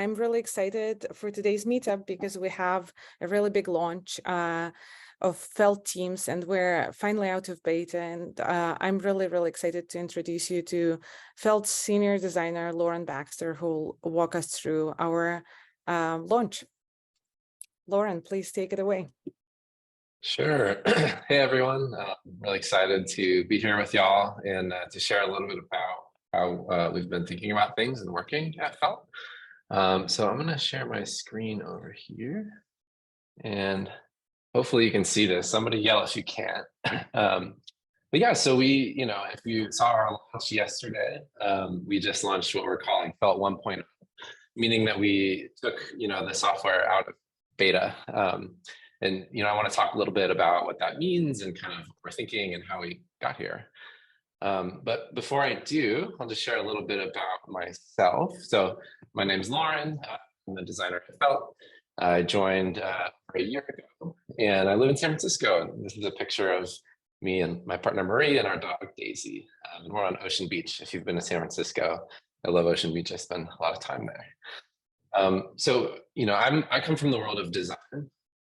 I'm really excited for today's meetup because we have a really big launch of Felt Teams, and we're finally out of beta. And I'm really, really excited to introduce you to Felt's senior designer, Lauren Baxter, who will walk us through our launch. Lauren, please take it away. Sure. Hey, everyone. I'm really excited to be here with y'all and to share a little bit about how we've been thinking about things and working at Felt. So I'm going to share my screen over here, and hopefully you can see this. Somebody yell if you can't. But yeah, so we, if you saw our launch yesterday, we just launched what we're calling Felt 1.0, meaning that we took, the software out of beta. And, I want to talk a little bit about what that means and kind of what we're thinking and how we got here. But before I do, I'll just share a little bit about myself. So my name's Lauren. I'm the designer at Felt. I joined a year ago, and I live in San Francisco. And this is a picture of me and my partner Marie and our dog Daisy. And we're on Ocean Beach. If you've been to San Francisco, I love Ocean Beach. I spend a lot of time there. So I come from the world of design,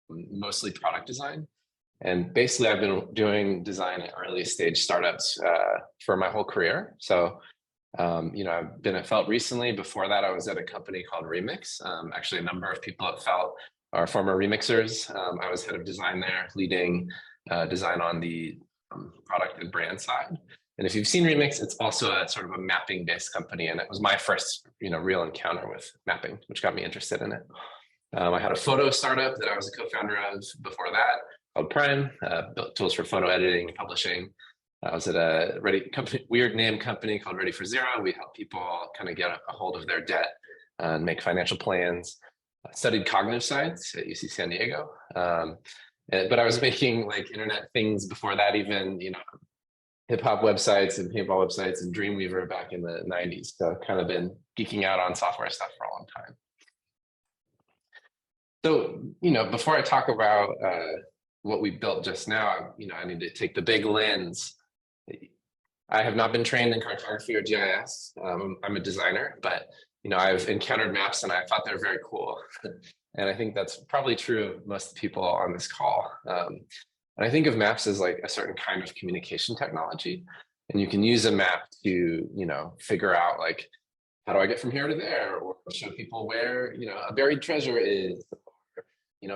mostly product design. And basically, I've been doing design at early stage startups for my whole career. So, I've been at Felt recently. Before that, I was at a company called Remix. Actually, a number of people at Felt are former Remixers. I was head of design there, leading design on the product and brand side. And if you've seen Remix, it's also a sort of a mapping-based company. And it was my first, real encounter with mapping, which got me interested in it. I had a photo startup that I was a co-founder of before that, called Prime, built tools for photo editing and publishing. I was at a weird name company called Ready for Zero. We help people kind of get a hold of their debt and make financial plans. I studied cognitive science at UC San Diego. But I was making like internet things before that, even, hip hop websites and paintball websites and Dreamweaver back in the 90s. So I've kind of been geeking out on software stuff for a long time. So, before I talk about what we built just now, I need to take the big lens. I have not been trained in cartography or GIS. I'm a designer, but I've encountered maps and I thought they're very cool. And I think that's probably true of most of the people on this call. And I think of maps as like a certain kind of communication technology. And you can use a map to, figure out like, how do I get from here to there? Or show people where, a buried treasure is.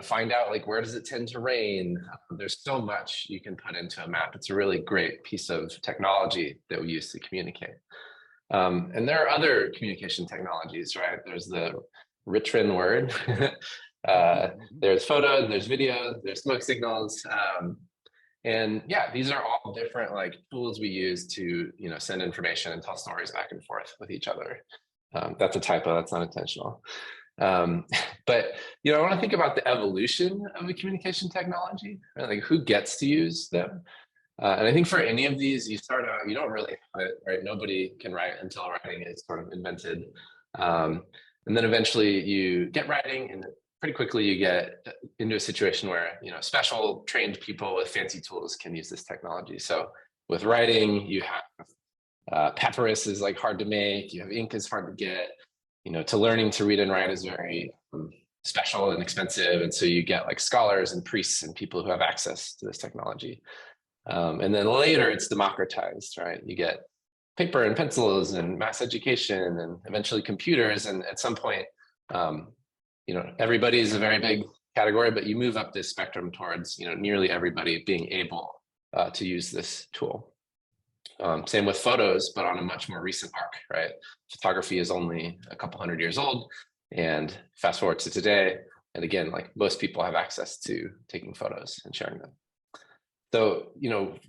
Find out like where does it tend to rain. There's so much you can put into a map. It's a really great piece of technology that we use to communicate. And there are other communication technologies, right? There's the written word. There's photos, there's video, there's smoke signals. And yeah, these are all different like tools we use to send information and tell stories back and forth with each other. That's a typo, that's not intentional. But I want to think about the evolution of a communication technology, right? Like who gets to use them. And I think for any of these, you start out, you don't really have it, right? Nobody can write until writing is sort of invented. And then eventually you get writing, and pretty quickly you get into a situation where special trained people with fancy tools can use this technology. So with writing, you have papyrus is like hard to make, you have ink is hard to get. To learning to read and write is very special and expensive. And so you get like scholars and priests and people who have access to this technology. And then later it's democratized, right? You get paper and pencils and mass education and eventually computers. And at some point, everybody is a very big category, but you move up this spectrum towards, nearly everybody being able to use this tool. Same with photos, but on a much more recent arc, right? Photography is only a couple hundred years old, and fast forward to today, and again, like most people have access to taking photos and sharing them. So,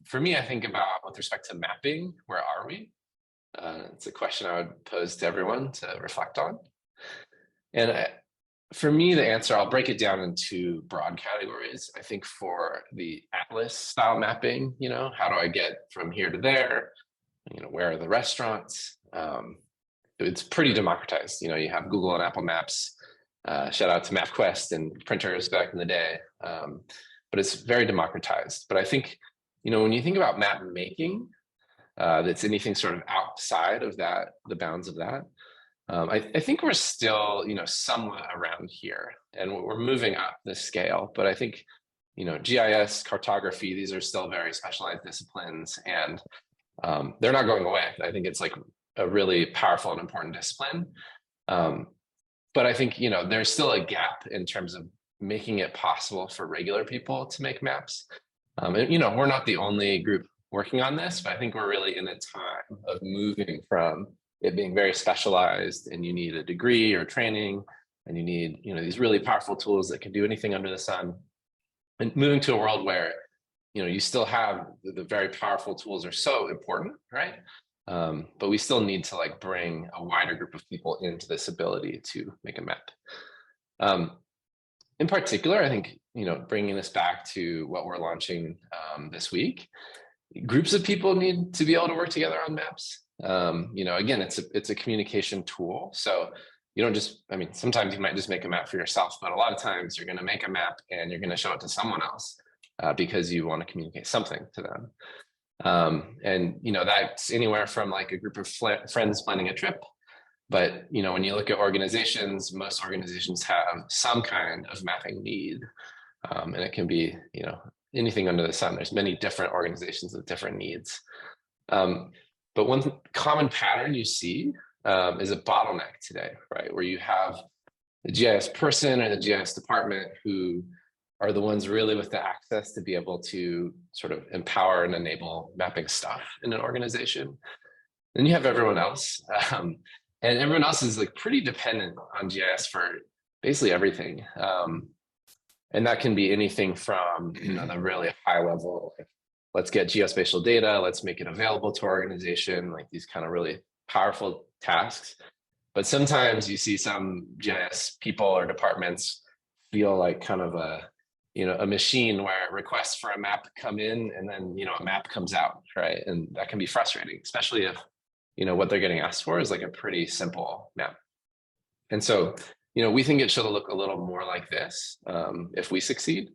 for me, I think about with respect to mapping, where are we? It's a question I would pose to everyone to reflect on. And for me, the answer, I'll break it down into broad categories. I think for the Atlas style mapping, how do I get from here to there? Where are the restaurants? It's pretty democratized. You have Google and Apple Maps. Shout out to MapQuest and printers back in the day. But it's very democratized. But I think, when you think about map making, that's anything sort of outside of that, the bounds of that, I think we're still, somewhat around here, and we're moving up the scale. But I think, GIS, cartography, these are still very specialized disciplines, and they're not going away. I think it's like a really powerful and important discipline. Um, but I think, there's still a gap in terms of making it possible for regular people to make maps. And, we're not the only group working on this, but I think we're really in a time of moving from it being very specialized and you need a degree or training and you need, these really powerful tools that can do anything under the sun, and moving to a world where, you still have the very powerful tools are so important, right? But we still need to like bring a wider group of people into this ability to make a map. In particular, I think, bringing this back to what we're launching this week, groups of people need to be able to work together on maps. Again, it's a communication tool. So you don't just, sometimes you might just make a map for yourself, but a lot of times you're going to make a map and you're going to show it to someone else because you want to communicate something to them. That's anywhere from like a group of friends planning a trip. But, when you look at organizations, most organizations have some kind of mapping need. And it can be, anything under the sun. There's many different organizations with different needs. But one common pattern you see is a bottleneck today, right? Where you have the GIS person or the GIS department who are the ones really with the access to be able to sort of empower and enable mapping stuff in an organization. Then you have everyone else. And everyone else is like pretty dependent on GIS for basically everything. And that can be anything from, the really high level, like, let's get geospatial data, let's make it available to our organization, like these kind of really powerful tasks. But sometimes you see some GIS people or departments feel like kind of a machine where requests for a map come in and then, a map comes out, right? And that can be frustrating, especially if, what they're getting asked for is like a pretty simple map. And so, we think it should look a little more like this if we succeed.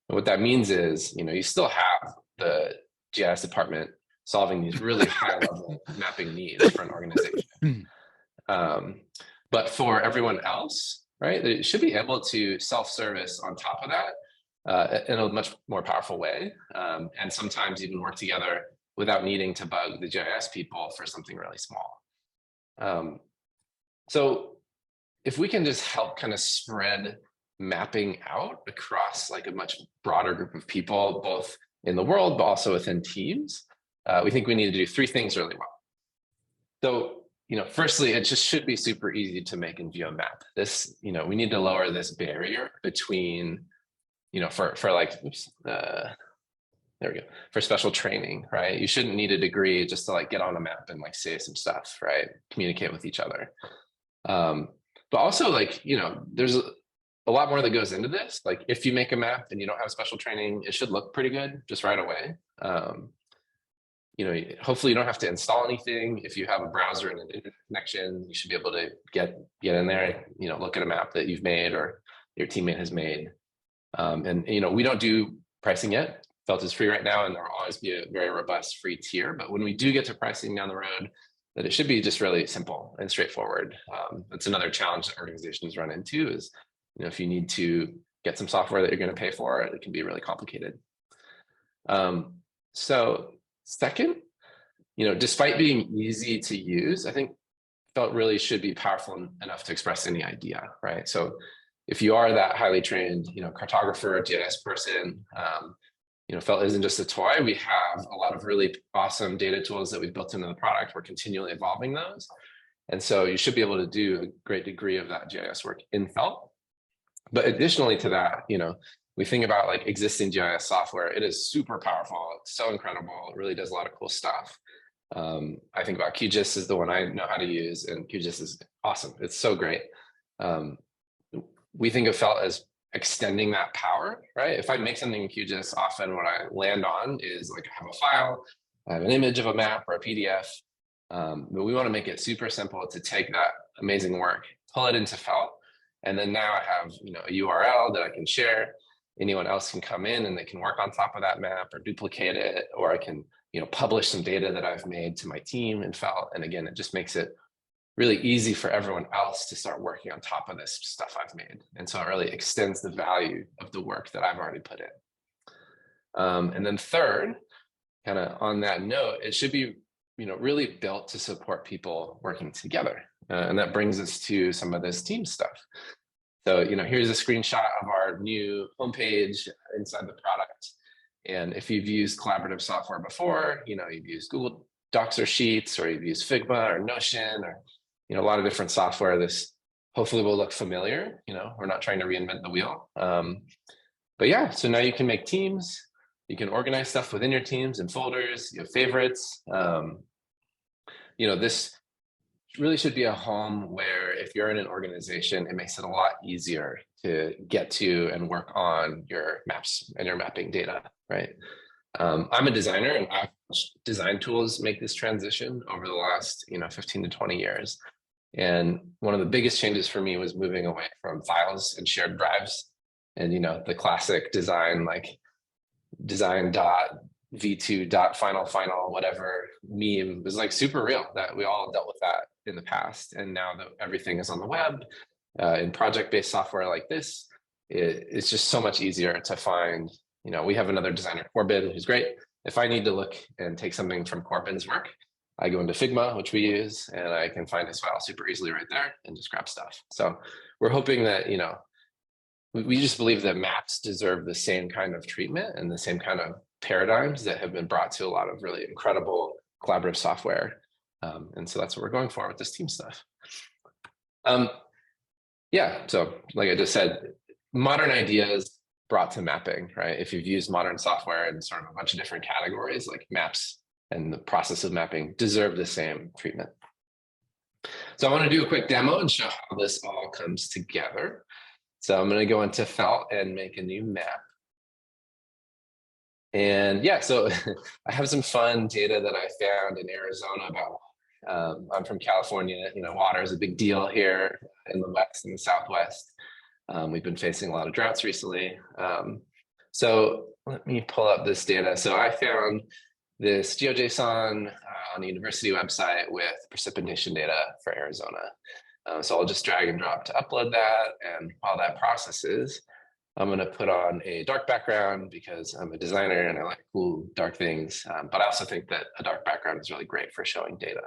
And what that means is, you still have the GIS department solving these really high level mapping needs for an organization. But for everyone else, right, they should be able to self-service on top of that in a much more powerful way. And sometimes even work together without needing to bug the GIS people for something really small. So if we can just help kind of spread mapping out across like a much broader group of people, both in the world, but also within teams, we think we need to do three things really well. So, firstly, it just should be super easy to make and view a map. This, we need to lower this barrier between, for like, there we go, for special training, right? You shouldn't need a degree just to like get on a map and like say some stuff, right? Communicate with each other. But also like, there's a lot more that goes into this. Like if you make a map and you don't have special training, it should look pretty good just right away. Hopefully you don't have to install anything. If you have a browser and an internet connection, you should be able to get in there and, look at a map that you've made or your teammate has made. We don't do pricing yet. Felt is free right now, and there will always be a very robust free tier. But when we do get to pricing down the road, that it should be just really simple and straightforward. That's another challenge that organizations run into is, if you need to get some software that you're going to pay for, it can be really complicated. So second, despite being easy to use, I think Felt really should be powerful enough to express any idea, right? So if you are that highly trained, cartographer, GIS person, Felt isn't just a toy. We have a lot of really awesome data tools that we've built into the product. We're continually evolving those. And so you should be able to do a great degree of that GIS work in Felt. But additionally to that, we think about like existing GIS software. It is super powerful. It's so incredible. It really does a lot of cool stuff. I think about QGIS is the one I know how to use, and QGIS is awesome. It's so great. We think of Felt as extending that power, right? If I make something in QGIS, often what I land on is like I have a file, I have an image of a map or a PDF, but we want to make it super simple to take that amazing work, pull it into Felt, and then now I have a URL that I can share. Anyone else can come in and they can work on top of that map or duplicate it, or I can publish some data that I've made to my team in Felt. And again, it just makes it really easy for everyone else to start working on top of this stuff I've made. And so it really extends the value of the work that I've already put in. And then third, kind of on that note, it should be, really built to support people working together. And that brings us to some of this team stuff. So, here's a screenshot of our new homepage inside the product. And if you've used collaborative software before, you've used Google Docs or Sheets, or you've used Figma or Notion, or, a lot of different software, this hopefully will look familiar. We're not trying to reinvent the wheel. But yeah, so now you can make teams. You can organize stuff within your teams and folders, you have favorites. This really should be a home where if you're in an organization, it makes it a lot easier to get to and work on your maps and your mapping data, right? I'm a designer, and I've watched design tools make this transition over the last 15 to 20 years. And one of the biggest changes for me was moving away from files and shared drives and the classic design, like design dot v2 dot final whatever meme was like super real, that we all dealt with that in the past. And now that everything is on the web, in project-based software like this, it's just so much easier to find. We have another designer, Corbin, who's great. If I need to look and take something from Corbin's work, I go into Figma, which we use, and I can find his file super easily right there and just grab stuff. So we're hoping that, we just believe that maps deserve the same kind of treatment and the same kind of paradigms that have been brought to a lot of really incredible collaborative software. And so that's what we're going for with this team stuff. Yeah, so like I just said, modern ideas brought to mapping, right? If you've used modern software in sort of a bunch of different categories, like maps and the process of mapping deserve the same treatment. So I want to do a quick demo and show how this all comes together. So I'm going to go into Felt and make a new map. And yeah, so I have some fun data that I found in Arizona about, I'm from California, water is a big deal here in the West and the Southwest. We've been facing a lot of droughts recently. So let me pull up this data. So I found this GeoJSON on a university website with precipitation data for Arizona. So I'll just drag and drop to upload that. And while that processes, I'm going to put on a dark background because I'm a designer and I like cool dark things. But I also think that a dark background is really great for showing data.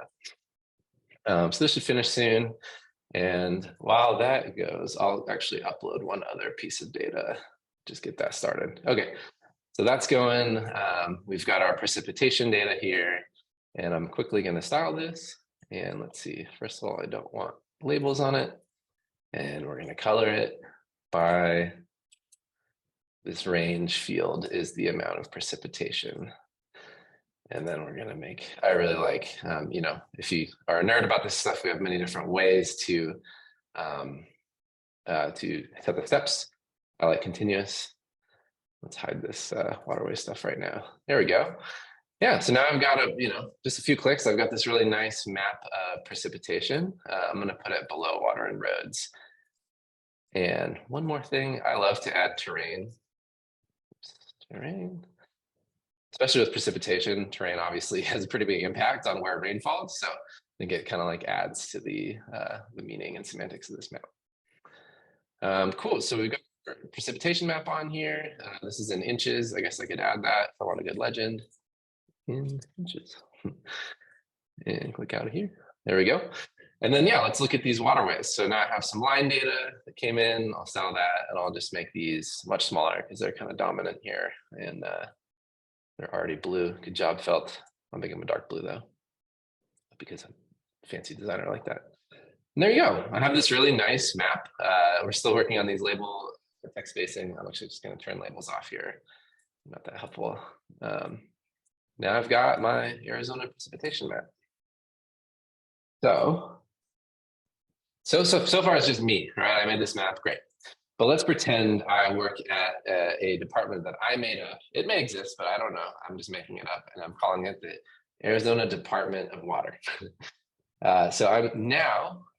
So this should finish soon. And while that goes, I'll actually upload one other piece of data, just get that started. Okay, so that's going. We've got our precipitation data here, and I'm quickly going to style this. And let's see, first of all, I don't want labels on it. And we're going to color it by this range field is the amount of precipitation. And then we're going to make, I really like, if you are a nerd about this stuff, we have many different ways to set the steps. I like continuous. Let's hide this waterway stuff right now. There we go. Yeah, so now I've got just a few clicks. I've got this really nice map of precipitation. I'm going to put it below water and roads. And one more thing, I love to add terrain. Terrain. Especially with precipitation, terrain obviously has a pretty big impact on where rain falls. So I think it kind of like adds to the meaning and semantics of this map. Cool, so we've got our precipitation map on here. This is in inches. I guess I could add that if I want a good legend. In inches. And click out of here. There we go. And then, yeah, let's look at these waterways. So now I have some line data that came in. I'll style that, and I'll just make these much smaller because they're kind of dominant here. And they're already blue. Good job, Felt. I'll make them a dark blue, though, because I'm a fancy designer like that. And there you go. I have this really nice map. We're still working on these label text spacing. I'm actually just going to turn labels off here. Not that helpful. Now I've got my Arizona precipitation map. So far it's just me, right? I made this map, great. But let's pretend I work at a department that I made up. It may exist, but I don't know. I'm just making it up, and I'm calling it the Arizona Department of Water. So I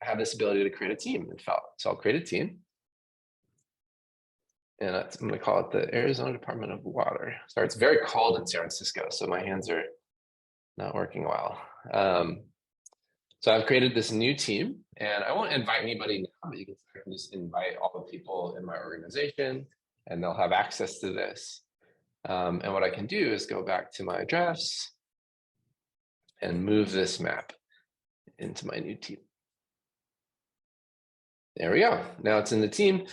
have this ability to create a team in Felt. So I'll create a team. And I'm going to call it the Arizona Department of Water. Sorry, it's very cold in San Francisco, so my hands are not working well. So I've created this new team, and I won't invite anybody now, but you can just invite all the people in my organization, and they'll have access to this. And what I can do is go back to my address and move this map into my new team. There we go. Now it's in the team.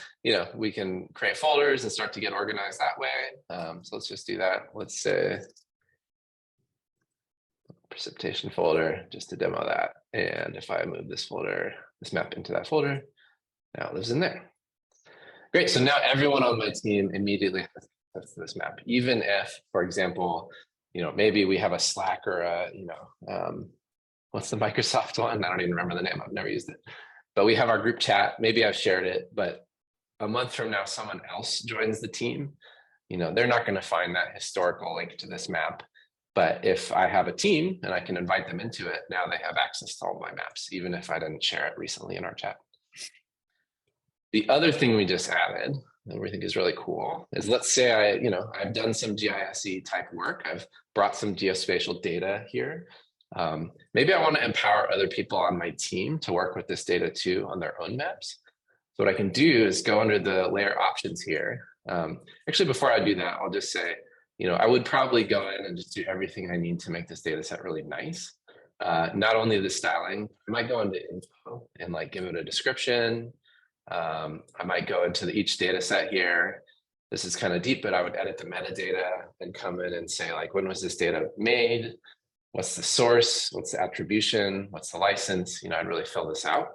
We can create folders and start to get organized that way. So let's just do that. Let's say precipitation folder, just to demo that. And if I move this map into that folder, now it lives in there. Great. So now everyone on my team immediately has access to this map, even if, for example, maybe we have a Slack or what's the Microsoft one? I don't even remember the name. I've never used it. But we have our group chat. Maybe I've shared it, but a month from now, someone else joins the team. They're not going to find that historical link to this map. But if I have a team and I can invite them into it, now they have access to all my maps, even if I didn't share it recently in our chat. The other thing we just added that we think is really cool is, let's say I've done some GIS-y type work. I've brought some geospatial data here. Maybe I want to empower other people on my team to work with this data too on their own maps. So what I can do is go under the layer options here. Actually, before I do that, I'll just say, I would probably go in and just do everything I need to make this data set really nice. Not only the styling, I might go into info and give it a description. I might go into each data set here. This is kind of deep, but I would edit the metadata and come in and say, when was this data made? What's the source? What's the attribution? What's the license? I'd really fill this out.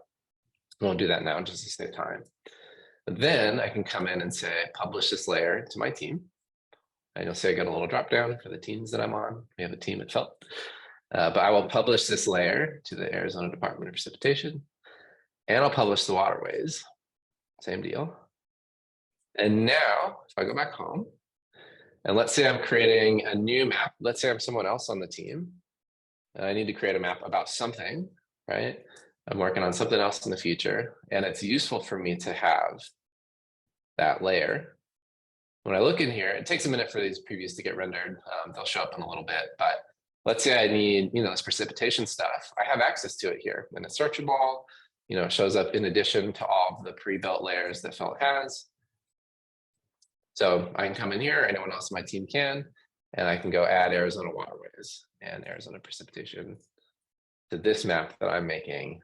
I won't do that now just to save time. But then I can come in and say, publish this layer to my team. And you'll see I got a little drop down for the teams that I'm on. We have a team at Felt. But I will publish this layer to the Arizona Department of Precipitation. And I'll publish the waterways. Same deal. And now, if I go back home, and let's say I'm creating a new map. Let's say I'm someone else on the team. And I need to create a map about something, right? I'm working on something else in the future. And it's useful for me to have that layer. When I look in here, it takes a minute for these previews to get rendered. They'll show up in a little bit. But let's say I need, this precipitation stuff. I have access to it here. And it's searchable. It shows up in addition to all of the pre-built layers that Felt has. So I can come in here, anyone else on my team can, and I can go add Arizona waterways and Arizona precipitation to this map that I'm making.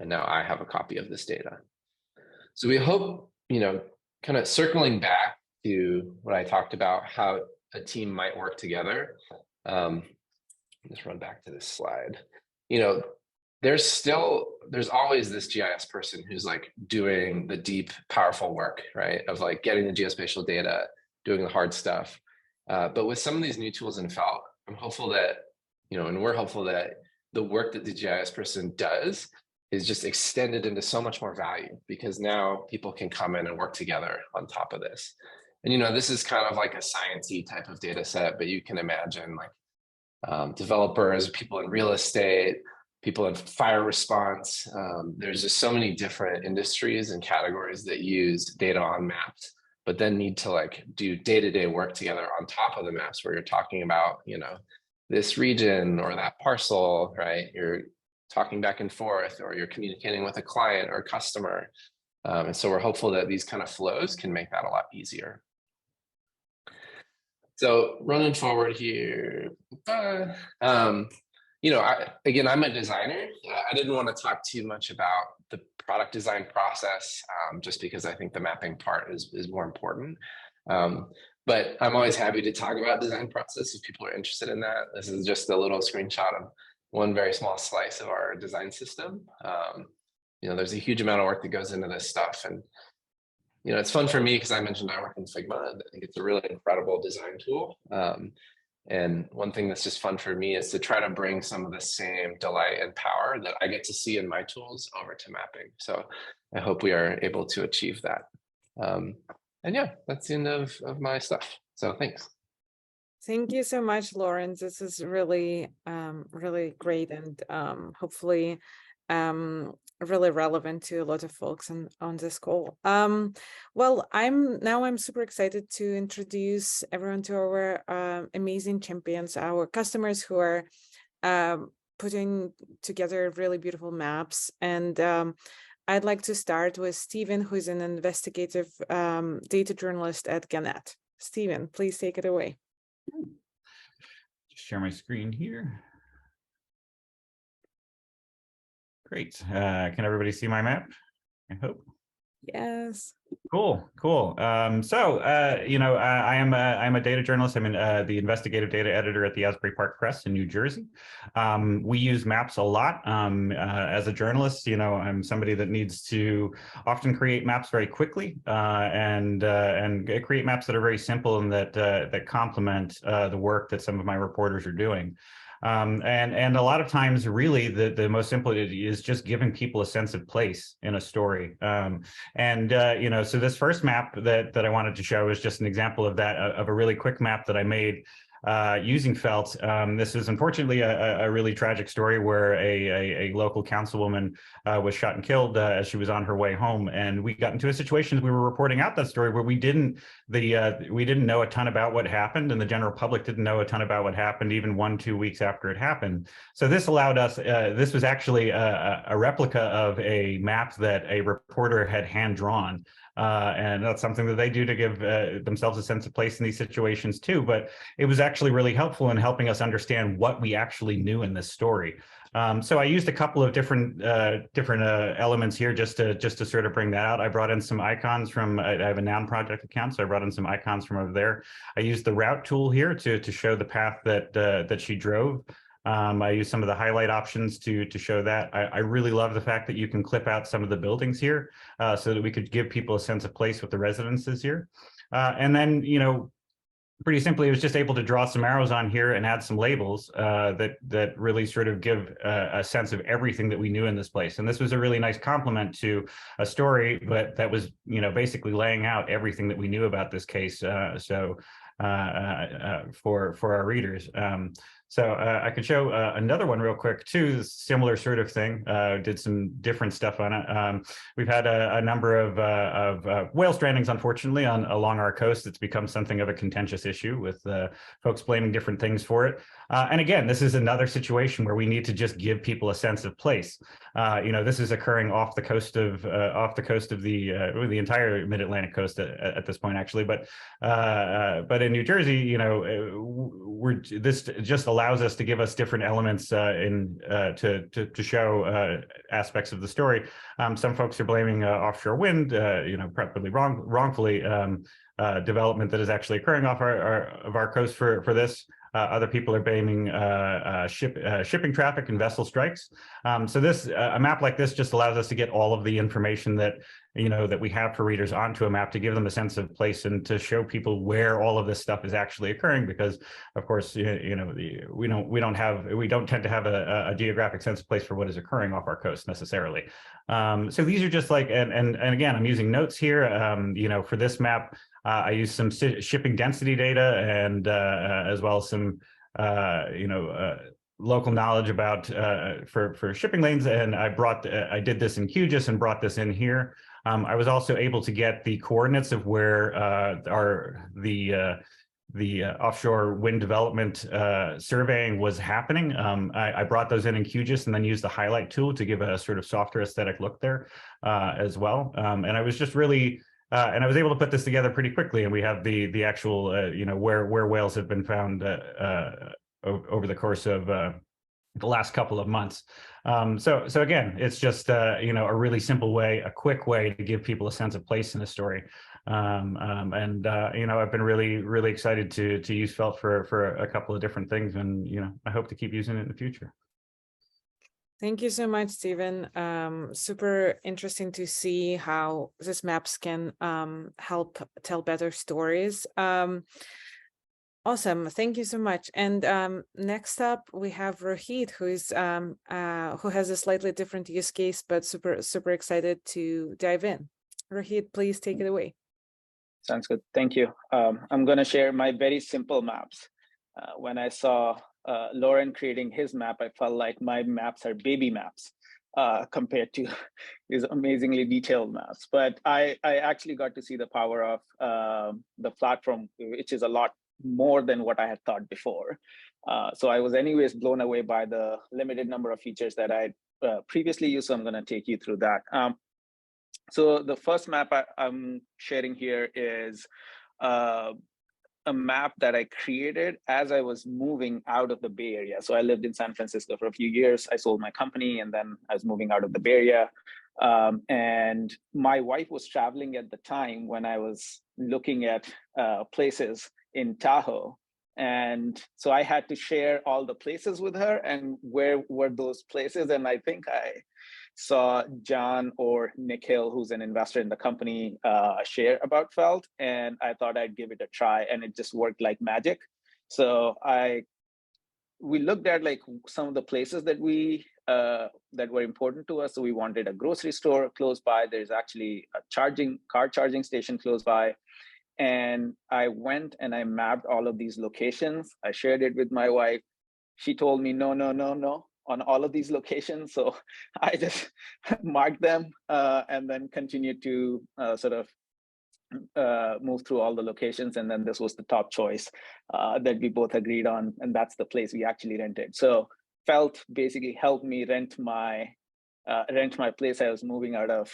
And now I have a copy of this data. So we hope, kind of circling back to what I talked about, how a team might work together. Just run back to this slide. There's always this GIS person who's doing the deep, powerful work, right? Of getting the geospatial data, doing the hard stuff. But with some of these new tools in Felt, I'm hopeful that, and we're hopeful that the work that the GIS person does is just extended into so much more value, because now people can come in and work together on top of this. And, this is kind of a sciencey type of data set, but you can imagine developers, people in real estate, people in fire response. There's just so many different industries and categories that use data on maps, but then need to do day-to-day work together on top of the maps, where you're talking about, this region or that parcel, right? You're talking back and forth, or you're communicating with a client or customer. And so we're hopeful that these kind of flows can make that a lot easier. So running forward here, again, I'm a designer. I didn't want to talk too much about the product design process, just because I think the mapping part is more important. But I'm always happy to talk about design process if people are interested in that. This is just a little screenshot of one very small slice of our design system. There's a huge amount of work that goes into this stuff. And it's fun for me because I mentioned I work in Figma, and I think it's a really incredible design tool. And one thing that's just fun for me is to try to bring some of the same delight and power that I get to see in my tools over to mapping. So I hope we are able to achieve that. And yeah, that's the end of my stuff. So thanks. Thank you so much, Lawrence. This is really, really great, and hopefully really relevant to a lot of folks on this call. Well, I'm super excited to introduce everyone to our amazing champions, our customers who are putting together really beautiful maps. And I'd like to start with Stephen, who is an investigative data journalist at Gannett. Stephen, please take it away. Just share my screen here. Great. Can everybody see my map? I hope. Yes. Cool. I'm a data journalist. I'm the investigative data editor at the Asbury Park Press in New Jersey. We use maps a lot. As a journalist, I'm somebody that needs to often create maps very quickly and create maps that are very simple and that complement the work that some of my reporters are doing. And a lot of times, really, the most simple is just giving people a sense of place in a story. So this first map that I wanted to show is just an example of that, of a really quick map that I made using felt. This is unfortunately a really tragic story where a local councilwoman was shot and killed as she was on her way home. And we got into a situation as we were reporting out that story where we didn't know a ton about what happened, and the general public didn't know a ton about what happened even 1-2 weeks after it happened. So this allowed us, this was actually a replica of a map that a reporter had hand drawn. And that's something that they do to give themselves a sense of place in these situations too. But it was actually really helpful in helping us understand what we actually knew in this story. So I used a couple of different elements here just to sort of bring that out. I brought in some icons from, I have a Noun Project account, so I brought in some icons from over there. I used the route tool here to show the path that she drove. I use some of the highlight options to show that. I really love the fact that you can clip out some of the buildings here so that we could give people a sense of place with the residences here. And then, pretty simply, I was just able to draw some arrows on here and add some labels that really sort of give a sense of everything that we knew in this place. And this was a really nice complement to a story, but that was, basically laying out everything that we knew about this case. For our readers. I could show another one real quick too, similar sort of thing. Did some different stuff on it. We've had a number of whale strandings, unfortunately, along our coast. It's become something of a contentious issue with folks blaming different things for it. And again, this is another situation where we need to just give people a sense of place. This is occurring off the coast of the entire mid-Atlantic coast at this point, actually. But in New Jersey, this just allows us to give us different elements to show aspects of the story. Some folks are blaming offshore wind, probably wrongfully, development that is actually occurring off our coast for this. Other people are blaming shipping traffic and vessel strikes. So a map like this just allows us to get all of the information that we have for readers onto a map to give them a sense of place and to show people where all of this stuff is actually occurring. Because, of course, we don't tend to have a geographic sense of place for what is occurring off our coast necessarily. So these are just like, and again, I'm using notes here. For this map, I use some shipping density data and as well as some local knowledge about for shipping lanes, and I did this in QGIS and brought this in here. I was also able to get the coordinates of where the offshore wind development surveying was happening. I brought those in QGIS and then used the highlight tool to give a sort of softer aesthetic look there as well. And I was just really and I was able to put this together pretty quickly, and we have the actual where whales have been found over the course of the last couple of months. So again, it's just a really simple way, a quick way to give people a sense of place in a story. I've been really excited to use felt for a couple of different things, and I hope to keep using it in the future. Thank you so much, Stephen. Super interesting to see how these maps can help tell better stories. Awesome, thank you so much. And next up, we have Rohit, who has a slightly different use case, but super excited to dive in. Rohit, please take it away. Sounds good. Thank you. I'm going to share my very simple maps. When I saw Lauren creating his map, I felt like my maps are baby maps compared to his amazingly detailed maps. But I actually got to see the power of the platform, which is a lot more than what I had thought before. So I was anyways blown away by the limited number of features that I previously used. So I'm going to take you through that. So the first map I'm sharing here is a map that I created as I was moving out of the Bay Area. So I lived in San Francisco for a few years. I sold my company and then I was moving out of the Bay Area. And my wife was traveling at the time when I was looking at places in Tahoe. And so I had to share all the places with her and where were those places. And I think I saw John or Nikhil, who's an investor in the company, share about Felt, and I thought I'd give it a try, and it just worked like magic. So we looked at like some of the places that that were important to us. So we wanted a grocery store close by. There's actually a car charging station close by. And I went and I mapped all of these locations. I shared it with my wife. She told me, no, on all of these locations. So I just marked them and then continued to sort of move through all the locations. And then this was the top choice that we both agreed on. And that's the place we actually rented. So Felt basically helped me rent my place. I was moving out of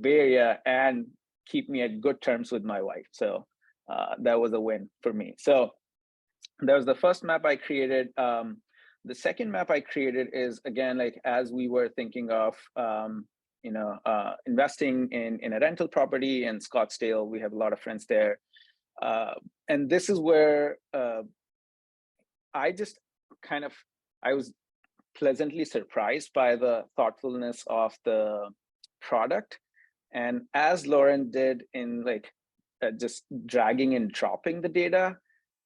Bay Area and keep me at good terms with my wife. So that was a win for me. So that was the first map I created. The second map I created is, again, like as we were thinking of investing in a rental property in Scottsdale. We have a lot of friends there. And this is where I was pleasantly surprised by the thoughtfulness of the product. And as Lauren did in just dragging and dropping the data,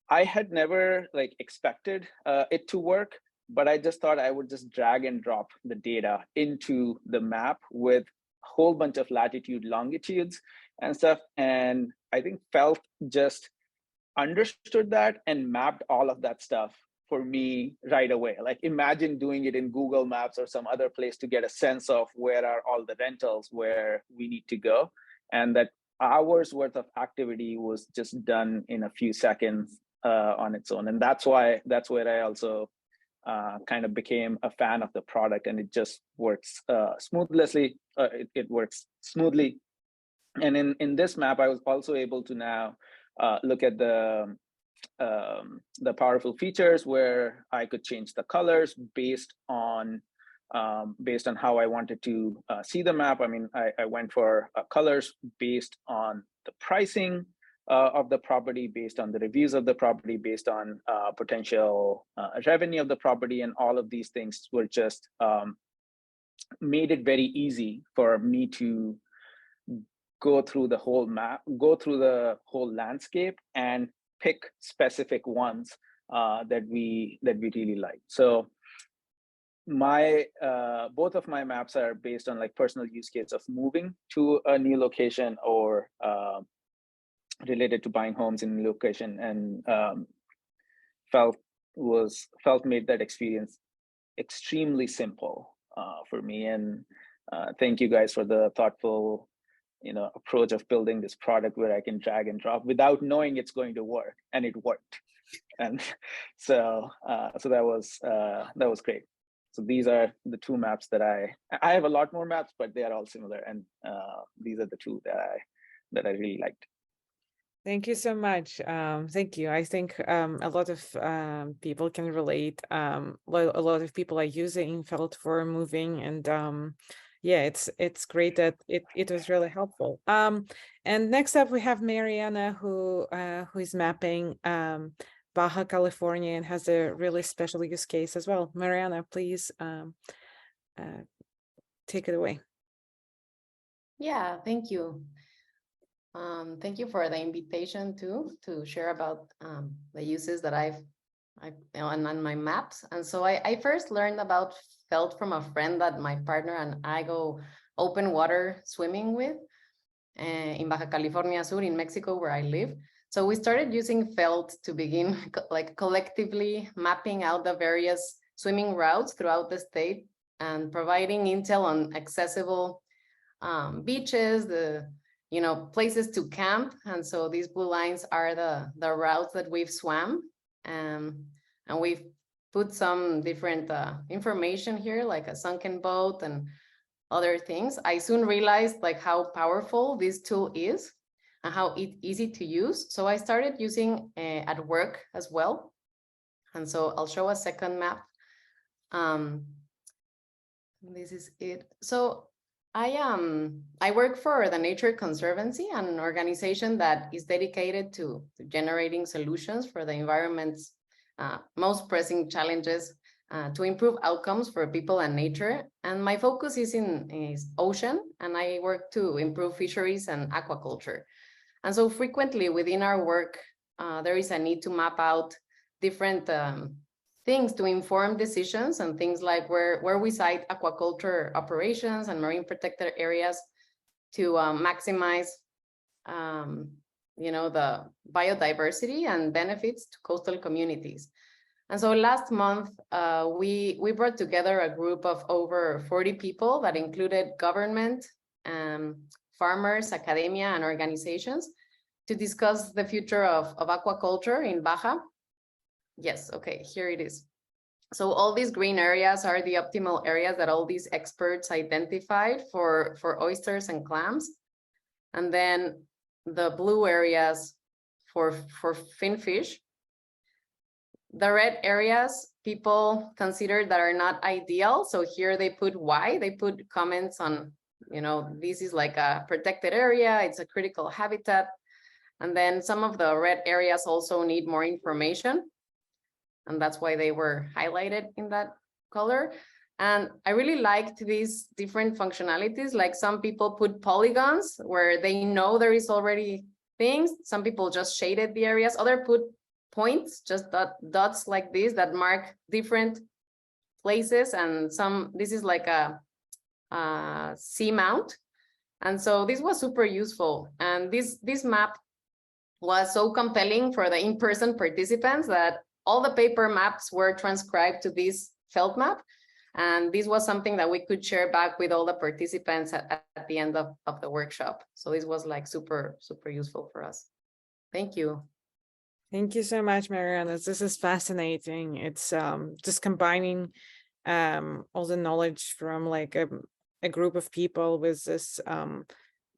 I had never expected it to work, but I just thought I would just drag and drop the data into the map with a whole bunch of latitude, longitudes and stuff. And I think Felt just understood that and mapped all of that stuff for me right away. Like imagine doing it in Google Maps or some other place to get a sense of where are all the rentals where we need to go. And that hours worth of activity was just done in a few seconds on its own. And that's where I also kind of became a fan of the product, and it just works smoothly. It works smoothly. And in this map, I was also able to now look at the powerful features where I could change the colors based on how I wanted to see the map. I mean, I went for colors based on the pricing of the property, based on the reviews of the property, based on potential revenue of the property, and all of these things were just made it very easy for me to go through the whole map, go through the whole landscape, and pick specific ones that we really like. So both of my maps are based on personal use case of moving to a new location or related to buying homes in a new location, and Felt made that experience extremely simple for me. And thank you guys for the thoughtful approach of building this product where I can drag and drop without knowing it's going to work, and it worked. And so that was great. So these are the two maps that I have a lot more maps, but they are all similar, and these are the two that I really liked. Thank you so much. Thank you. I think a lot of people can relate. A lot of people are using Felt for moving, and yeah, it's great that it was really helpful. And next up we have Mariana, who is mapping Baja California and has a really special use case as well. Mariana, please take it away. Yeah, thank you. Thank you for the invitation to share about the uses that I've on my maps. And so I first learned about Felt from a friend that my partner and I go open water swimming with in Baja California Sur in Mexico, where I live. So we started using Felt to begin collectively mapping out the various swimming routes throughout the state and providing intel on accessible beaches, the places to camp. And so these blue lines are the routes that we've swam. And we've put some different information here, like a sunken boat and other things. I soon realized like how powerful this tool is and how easy to use. So I started using at work as well. And so I'll show a second map. This is it. So I work for the Nature Conservancy, an organization that is dedicated to generating solutions for the environment's most pressing challenges to improve outcomes for people and nature. And my focus is in ocean, and I work to improve fisheries and aquaculture. And so frequently within our work, there is a need to map out different things to inform decisions, and things like where we site aquaculture operations and marine protected areas to maximize the biodiversity and benefits to coastal communities. And so last month, we brought together a group of over 40 people that included government, farmers, academia, and organizations to discuss the future of aquaculture in Baja. Yes, okay, here it is. So all these green areas are the optimal areas that all these experts identified for oysters and clams. And then the blue areas for finfish. The red areas people consider that are not ideal. So here they put why. They put comments on, this is like a protected area, it's a critical habitat. And then some of the red areas also need more information. And that's why they were highlighted in that color. And I really liked these different functionalities. Like some people put polygons where they know there is already things. Some people just shaded the areas. Other put points, just dots like this that mark different places. And this is like a seamount. And so this was super useful. And this map was so compelling for the in-person participants that all the paper maps were transcribed to this felt map. And this was something that we could share back with all the participants at the end of the workshop. So this was like super, super useful for us. Thank you. Thank you so much, Mariana. This is fascinating. It's just combining all the knowledge from like a group of people with this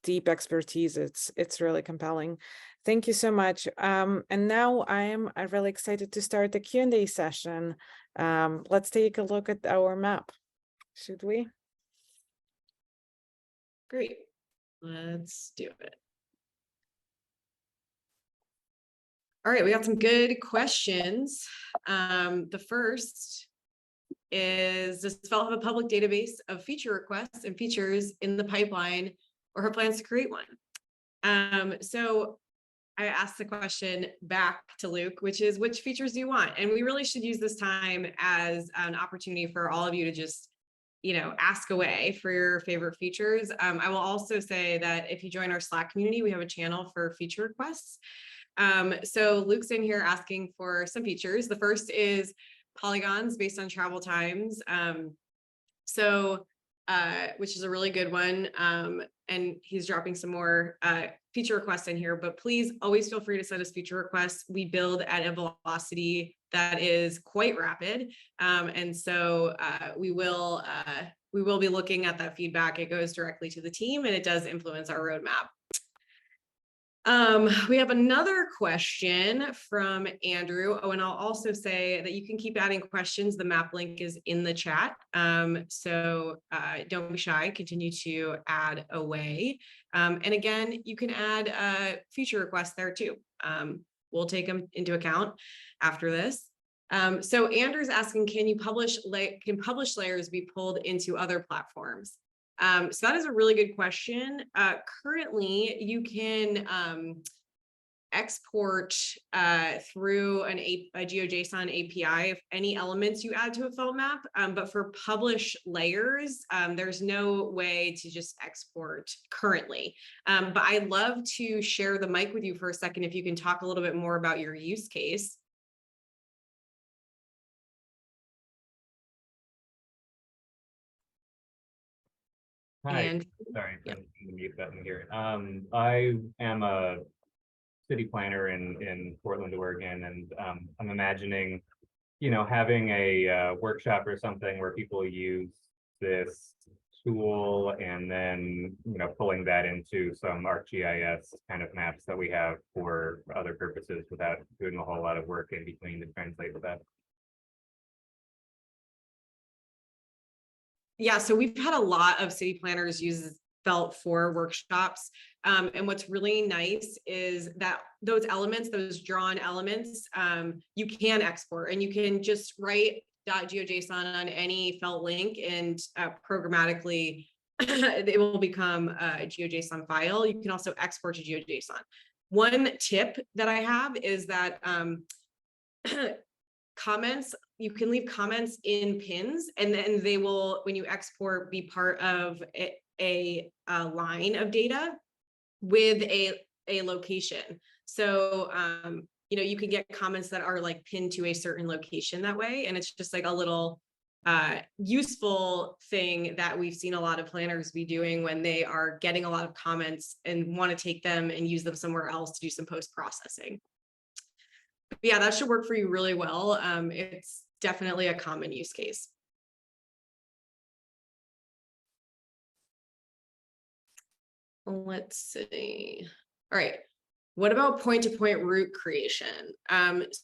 deep expertise. It's really compelling. Thank you so much. And now I'm really excited to start the Q&A session. Let's take a look at our map. Should we? Great. Let's do it. All right, we got some good questions. The first is, does Felt have a public database of feature requests and features in the pipeline, or her plans to create one? So I asked the question back to Luke, which is, which features do you want? And we really should use this time as an opportunity for all of you to just, ask away for your favorite features. I will also say that if you join our Slack community, we have a channel for feature requests. So Luke's in here asking for some features. The first is polygons based on travel times. Which is a really good one. And he's dropping some more feature requests in here, but please always feel free to send us feature requests. We build at a velocity that is quite rapid. And so we will be looking at that feedback. It goes directly to the team and it does influence our roadmap. We have another question from Andrew. Oh, and I'll also say that you can keep adding questions. The map link is in the chat. So don't be shy, continue to add away. And again, you can add feature requests there too. We'll take them into account after this. So Andrew's asking, can publish layers be pulled into other platforms? So that is a really good question. Currently, you can export through a GeoJSON API of any elements you add to a felt map, but for publish layers, there's no way to just export currently. But I'd love to share the mic with you for a second if you can talk a little bit more about your use case. Hi, And sorry for yeah. the mute button here. I am a city planner in Portland, Oregon, and I'm imagining, having a workshop or something where people use this tool and then, pulling that into some ArcGIS kind of maps that we have for other purposes without doing a whole lot of work in between to translate that. Yeah, so we've had a lot of city planners use Felt for workshops. And what's really nice is that those elements, those drawn elements, you can export, and you can just write .geojson on any Felt link, and programmatically it will become a GeoJSON file. You can also export to GeoJSON. One tip that I have is that comments, you can leave comments in pins, and then they will, when you export, be part of a line of data with a location. So you can get comments that are like pinned to a certain location that way, and it's just like a little useful thing that we've seen a lot of planners be doing when they are getting a lot of comments and want to take them and use them somewhere else to do some post-processing. Yeah, that should work for you really well. It's definitely a common use case. Let's see. All right. What about point-to-point route creation?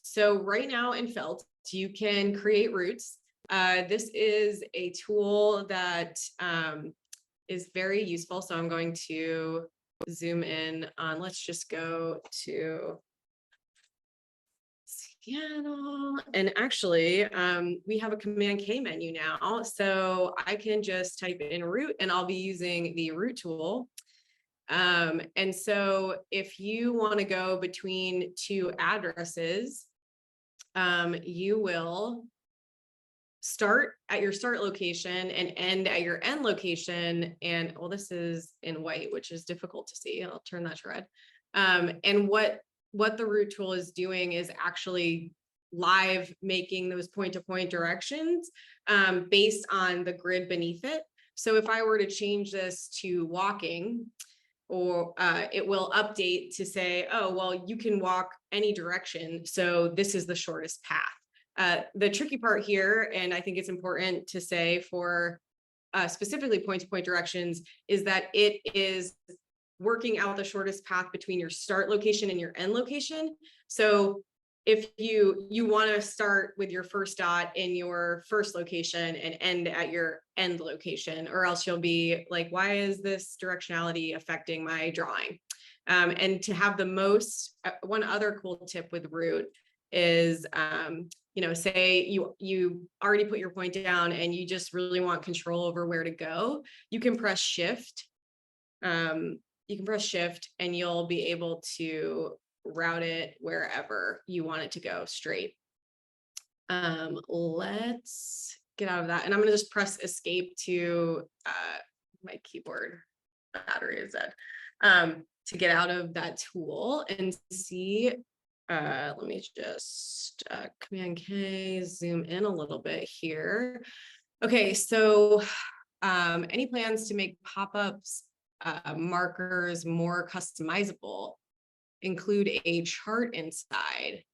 So right now in Felt, you can create routes. This is a tool that is very useful. So I'm going to zoom in on, let's just go to Seattle. And actually, we have a Command K menu now. So I can just type in route, and I'll be using the route tool. And so if you want to go between two addresses, you will start at your start location and end at your end location. And well, this is in white, which is difficult to see. I'll turn that to red. And what the route tool is doing is actually live making those point-to-point directions based on the grid beneath it. So if I were to change this to walking, or it will update to say, oh, well, you can walk any direction, so this is the shortest path. The tricky part here, and I think it's important to say for specifically point-to-point directions, is that it is working out the shortest path between your start location and your end location. So if you want to start with your first dot in your first location and end at your end location, or else you'll be like, why is this directionality affecting my drawing? And to have the most, one other cool tip with route is, say you already put your point down and you just really want control over where to go, you can press shift. You can press shift and you'll be able to route it wherever you want it to go straight. Let's get out of that. And I'm going to just press escape to my keyboard battery is dead, to get out of that tool and see. Let me just Command K, zoom in a little bit here. Okay, so any plans to make pop-ups markers more customizable? Include a chart inside.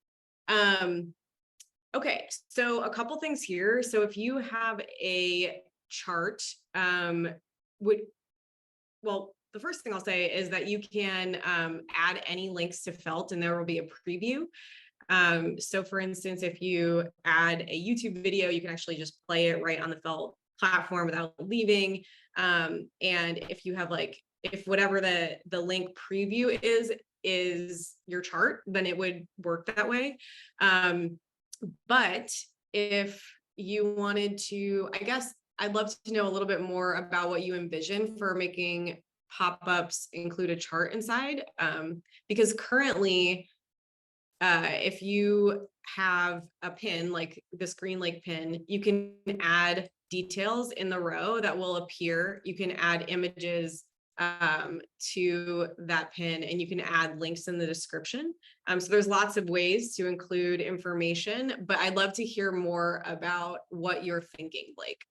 Okay, so a couple things here. So if you have a chart, the first thing I'll say is that you can add any links to Felt, and there will be a preview. So for instance, if you add a YouTube video, you can actually just play it right on the Felt platform without leaving. And if you have if whatever the link preview is your chart, then it would work that way. But if you wanted to, I guess I'd love to know a little bit more about what you envision for making pop-ups include a chart inside. Because currently, if you have a pin, like this green lake pin, you can add details in the row that will appear. You can add images to that pin, and you can add links in the description. So there's lots of ways to include information, but I'd love to hear more about what you're thinking, Blake.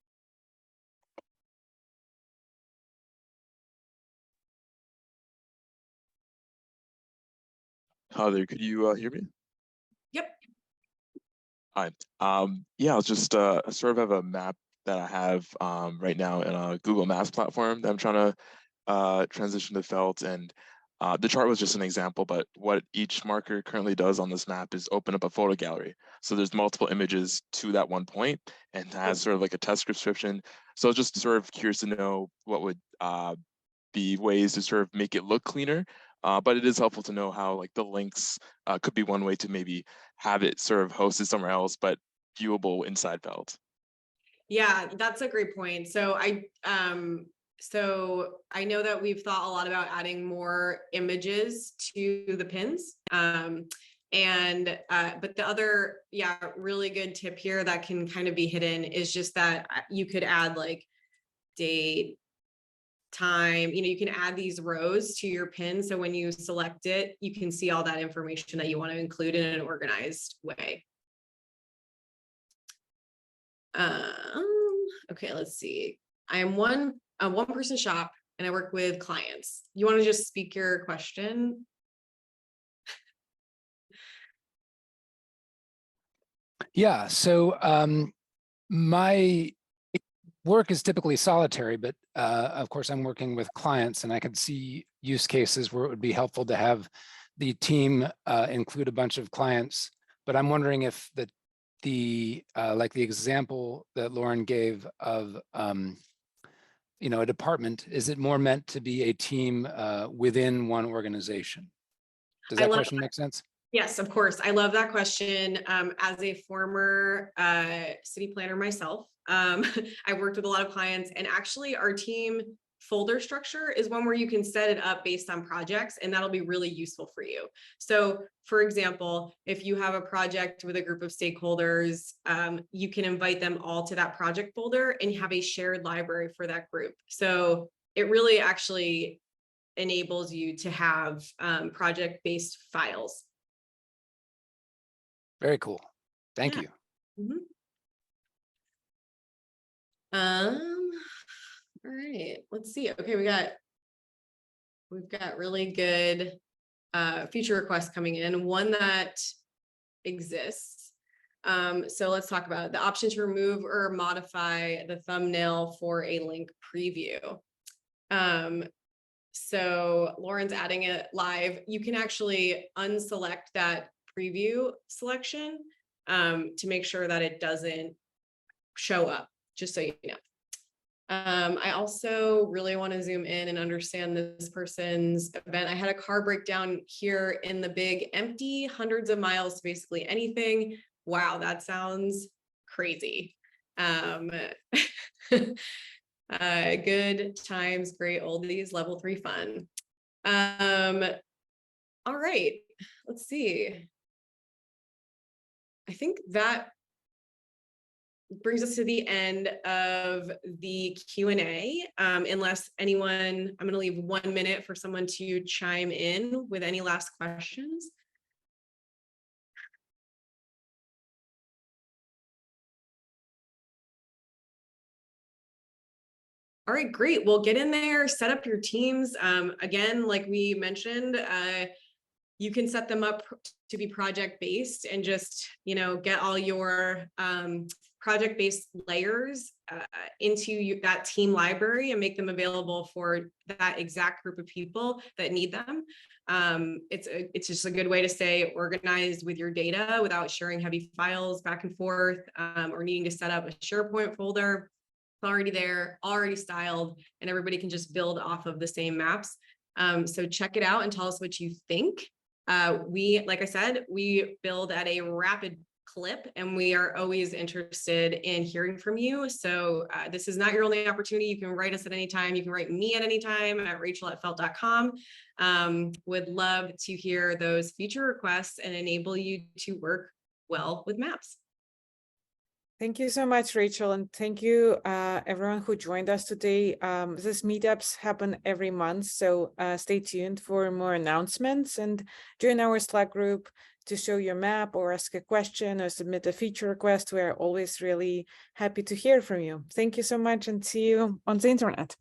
Hi there, could you hear me? Yep. Hi. Yeah, I was just I sort of have a map that I have right now in a Google Maps platform that I'm trying to transition to Felt, and the chart was just an example, but what each marker currently does on this map is open up a photo gallery. So there's multiple images to that one point, and has sort of like a text description. So I was just sort of curious to know what would be ways to sort of make it look cleaner. But it is helpful to know how like the links could be one way to maybe have it sort of hosted somewhere else, but viewable inside Felt. Yeah, that's a great point. So I know that we've thought a lot about adding more images to the pins. But the other, really good tip here that can kind of be hidden is just that you could add like date, time, you can add these rows to your pin. So when you select it, you can see all that information that you want to include in an organized way. Okay, let's see. I am a one-person shop and I work with clients. You want to just speak your question? Yeah, so my work is typically solitary, but of course I'm working with clients, and I could see use cases where it would be helpful to have the team include a bunch of clients. But I'm wondering if the like the example that Lauren gave of a department, is it more meant to be a team within one organization? Does that question make sense? Yes, of course. I love that question. As a former city planner myself, I worked with a lot of clients, and actually our team folder structure is one where you can set it up based on projects, and that'll be really useful for you. So for example, if you have a project with a group of stakeholders, you can invite them all to that project folder and have a shared library for that group. So it really actually enables you to have project-based files. Very cool. Thank you. Mm-hmm. All right, let's see. Okay, we've got really good feature requests coming in. One that exists. So let's talk about it. The option to remove or modify the thumbnail for a link preview. So Lauren's adding it live. You can actually unselect that preview selection to make sure that it doesn't show up, just so you know. I also really want to zoom in and understand this person's event. I had a car breakdown here in the big empty, hundreds of miles to basically anything. Wow, that sounds crazy. Good times, great oldies, level 3 fun. All right, let's see. I think that brings us to the end of the Q&A. Unless anyone, I'm going to leave 1 minute for someone to chime in with any last questions. All right, great. Well, get in there, set up your teams. Again, like we mentioned, you can set them up to be project-based and just, get all your project-based layers into that team library and make them available for that exact group of people that need them. It's just a good way to stay organized with your data without sharing heavy files back and forth or needing to set up a SharePoint folder. It's already there, already styled, and everybody can just build off of the same maps. So check it out and tell us what you think. Like I said, we build at a rapid clip, and we are always interested in hearing from you. So this is not your only opportunity. You can write us at any time. You can write me at any time at rachel@felt.com. Would love to hear those feature requests and enable you to work well with maps. Thank you so much, Rachel, and thank you everyone who joined us today. These meetups happen every month, so stay tuned for more announcements and join our Slack group to show your map or ask a question or submit a feature request. We are always really happy to hear from you. Thank you so much, and see you on the internet.